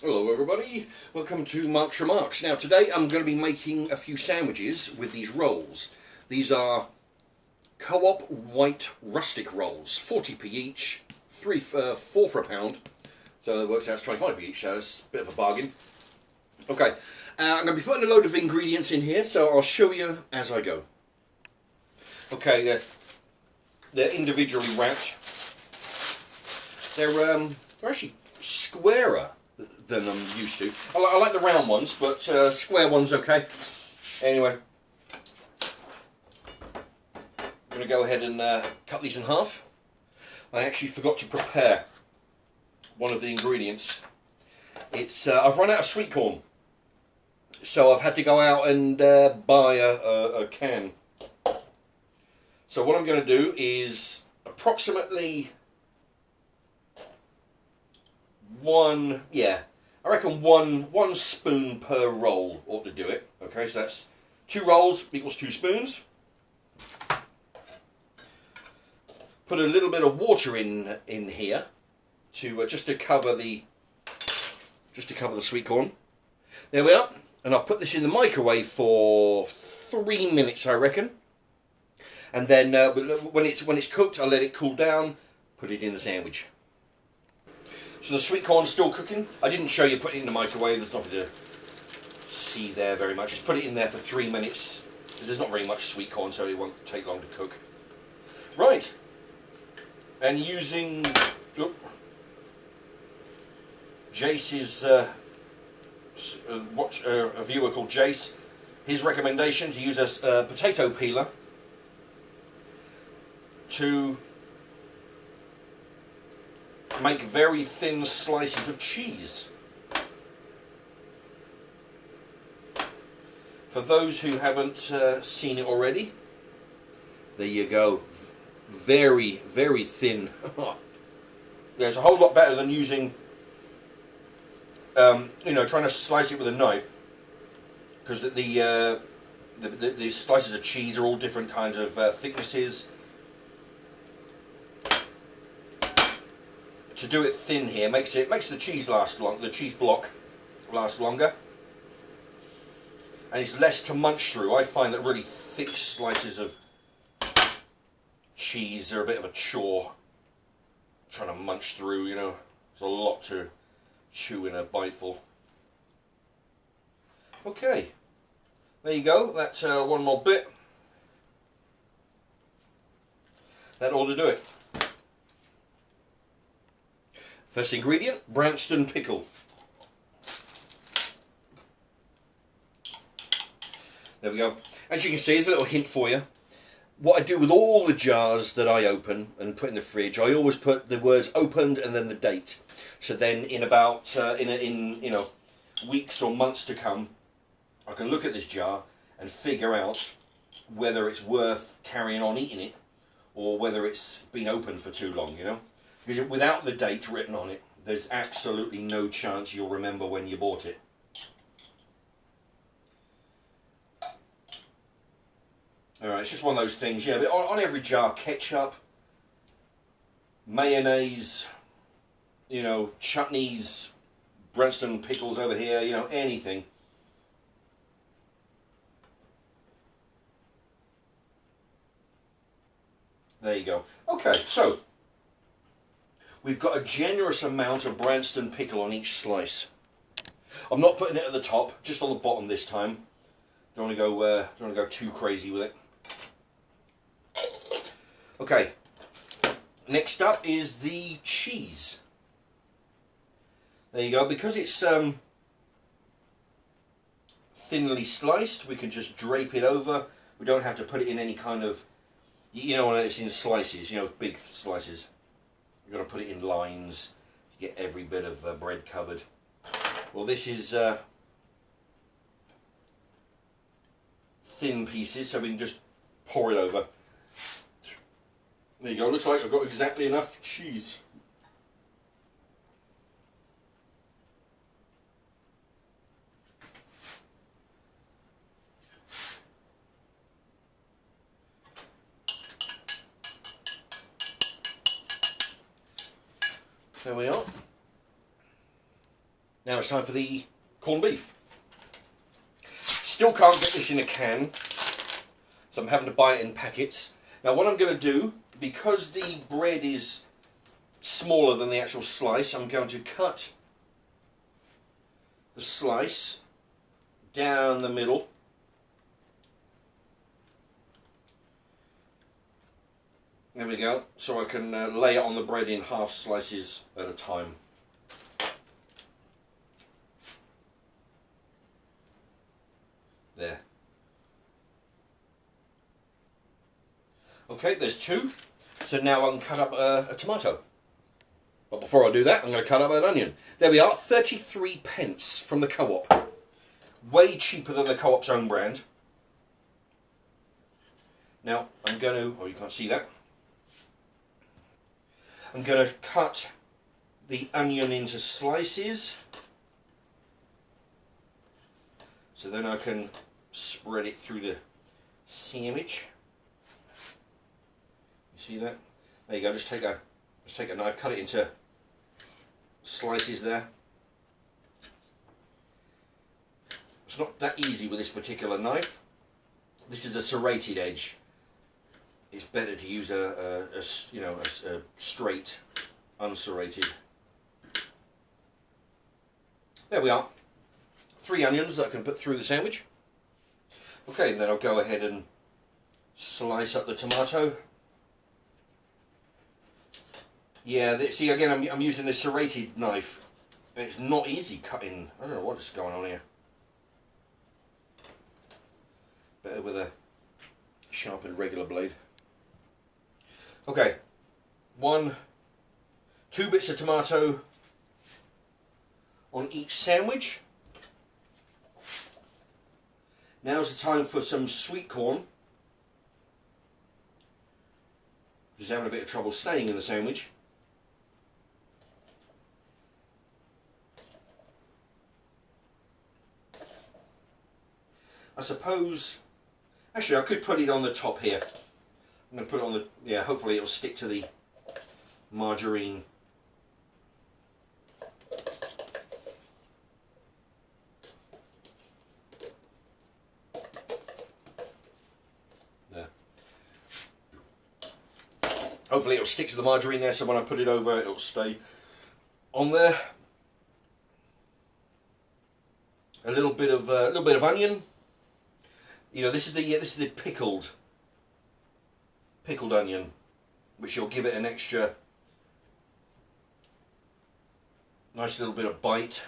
Hello everybody, welcome to Mark's Remarks. Now today I'm going to be making a few sandwiches with these rolls. These are Co-op white rustic rolls, 40p each, 4 for a pound, so that works out as 25p each, so it's a bit of a bargain. Okay, I'm going to be putting a load of ingredients in here, so I'll show you as I go. Okay, they're individually wrapped. They're actually squarer than I'm used to. I like the round ones, but square ones okay. Anyway, I'm going to go ahead and cut these in half. I actually forgot to prepare one of the ingredients. It's I've run out of sweet corn, so I've had to go out and buy a can. So what I'm going to do is approximately I reckon one spoon per roll ought to do it. Okay, so that's 2 rolls equals 2 spoons. Put a little bit of water in here to just to cover the sweet corn. There we are, and I'll put this in the microwave for 3 minutes, I reckon. And then when it's cooked, I'll let it cool down. Put it in the sandwich. So the sweet corn's still cooking. I didn't show you putting it in the microwave. There's nothing to see there very much. Just put it in there for 3 minutes, because there's not very much sweet corn, so it won't take long to cook. Right. And using Jace's a viewer called Jace, his recommendation to use a potato peeler to make very thin slices of cheese. For those who haven't seen it already, there you go. Very, very thin. Yeah, it's a whole lot better than using, trying to slice it with a knife, because the slices of cheese are all different kinds of thicknesses. To do it thin here makes the cheese the cheese block last longer, and it's less to munch through. I find that really thick slices of cheese are a bit of a chore trying to munch through. There's a lot to chew in a biteful. Okay, there you go. That's one more bit. That ought to do it. First ingredient, Branston pickle. There we go. As you can see, there's a little hint for you. What I do with all the jars that I open and put in the fridge, I always put the words opened and then the date. So then in about in weeks or months to come, I can look at this jar and figure out whether it's worth carrying on eating it or whether it's been open for too long, Because without the date written on it, there's absolutely no chance you'll remember when you bought it. Alright, it's just one of those things, yeah, but on every jar, ketchup, mayonnaise, chutneys, Branston pickles over here, anything. There you go. Okay, so we've got a generous amount of Branston pickle on each slice. I'm not putting it at the top, just on the bottom this time. Don't want to go too crazy with it. Okay. Next up is the cheese. There you go. Because it's thinly sliced, we can just drape it over. We don't have to put it in any kind of, when it's in slices, big slices. You've got to put it in lines to get every bit of bread covered. Well, this is thin pieces, so we can just pour it over. There you go, looks like I've got exactly enough cheese. There we are. Now it's time for the corned beef. Still can't get this in a can, so I'm having to buy it in packets. Now what I'm going to do, because the bread is smaller than the actual slice, I'm going to cut the slice down the middle. There we go, so I can lay it on the bread in half slices at a time. There. Okay, there's two. So now I can cut up a tomato. But before I do that, I'm going to cut up an onion. There we are, 33 pence from the Co-op. Way cheaper than the Co-op's own brand. Now, I'm going to, oh you can't see that. I'm going to cut the onion into slices. So then I can spread it through the sandwich. You see that? There you go. Just take a knife, cut it into slices there. It's not that easy with this particular knife. This is a serrated edge. It's better to use a straight, unserrated. There we are. 3 onions that I can put through the sandwich. Okay, then I'll go ahead and slice up the tomato. Yeah, see again, I'm using this serrated knife, and it's not easy cutting. I don't know what is going on here. Better with a sharpened regular blade. Okay, 2 bits of tomato on each sandwich. Now's the time for some sweet corn. Just having a bit of trouble staying in the sandwich. I suppose, actually I could put it on the top here. I'm going to put it on the, yeah, hopefully it'll stick to the margarine. There. Hopefully it'll stick to the margarine there, so when I put it over it'll stay on there. A little bit of onion. You know, this is the pickled onion, which will give it an extra nice little bit of bite.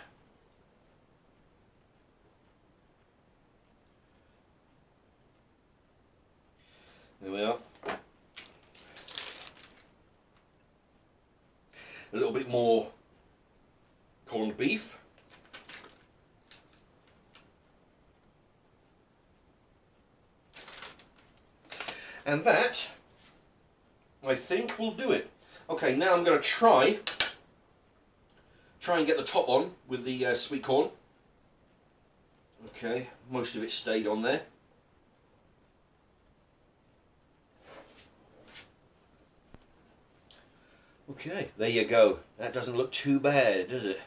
There we are. A little bit more corned beef. And that, I think, will do it. Okay, now I'm going to try and get the top on with the sweet corn. Okay, most of it stayed on there. Okay, there you go. That doesn't look too bad, does it?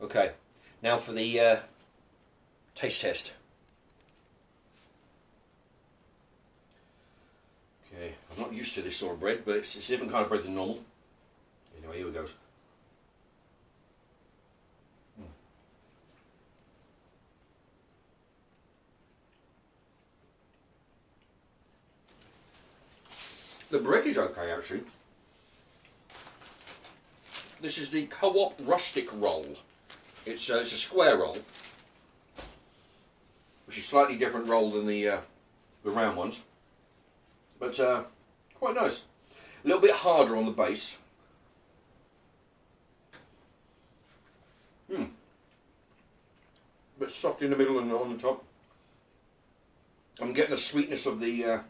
Okay, now for the taste test. Okay, I'm not used to this sort of bread, but it's a different kind of bread than normal. Anyway, here it goes. The bread is okay, actually. This is the Co-op rustic roll. It's a square roll, which is a slightly different roll than the round ones. But quite nice. A little bit harder on the base. Bit soft in the middle and on the top. I'm getting the sweetness of the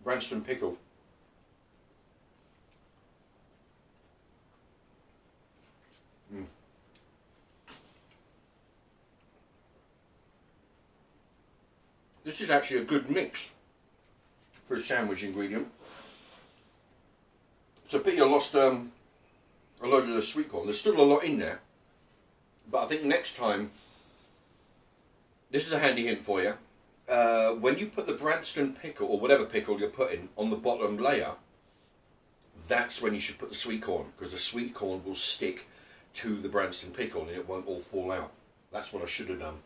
Branston pickle. This is actually a good mix for a sandwich ingredient. It's a pity I lost a load of the sweet corn. There's still a lot in there. But I think next time, this is a handy hint for you. When you put the Branston pickle, or whatever pickle you're putting, on the bottom layer, that's when you should put the sweet corn, because the sweet corn will stick to the Branston pickle and it won't all fall out. That's what I should have done.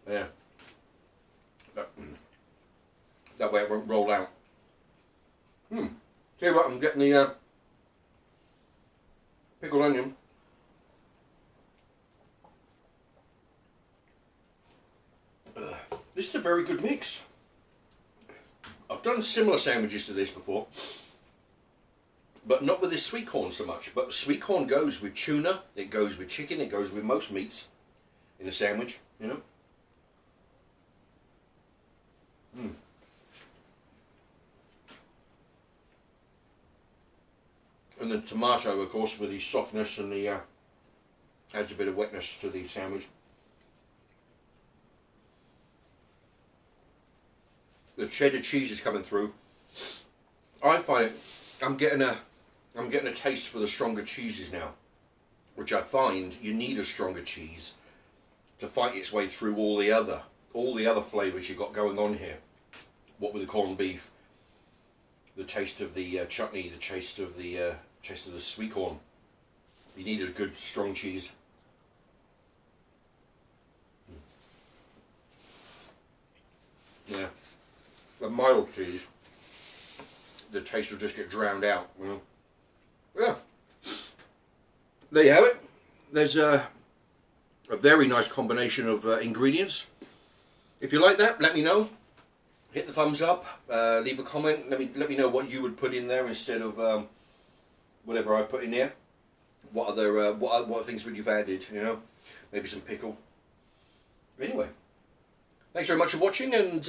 Yeah. That way it won't roll out. Tell you what, I'm getting the pickled onion. This is a very good mix. I've done similar sandwiches to this before, but not with this sweet corn so much. But sweet corn goes with tuna, it goes with chicken, it goes with most meats in a sandwich, you know. And the tomato, of course, with the softness and the adds a bit of wetness to the sandwich. The cheddar cheese is coming through. I find it. I'm getting a taste for the stronger cheeses now, which I find you need a stronger cheese to fight its way through all the other flavours you've got going on here. What with the corned beef, the taste of the chutney, the taste of the sweet corn. You need a good strong cheese. Yeah. A mild cheese, the taste will just get drowned out. You know? Yeah. There you have it. There's a very nice combination of ingredients. If you like that, let me know. Hit the thumbs up. Leave a comment. Let me know what you would put in there instead of whatever I put in there. What other what things would you've added? You know, maybe some pickle. Anyway, thanks very much for watching, and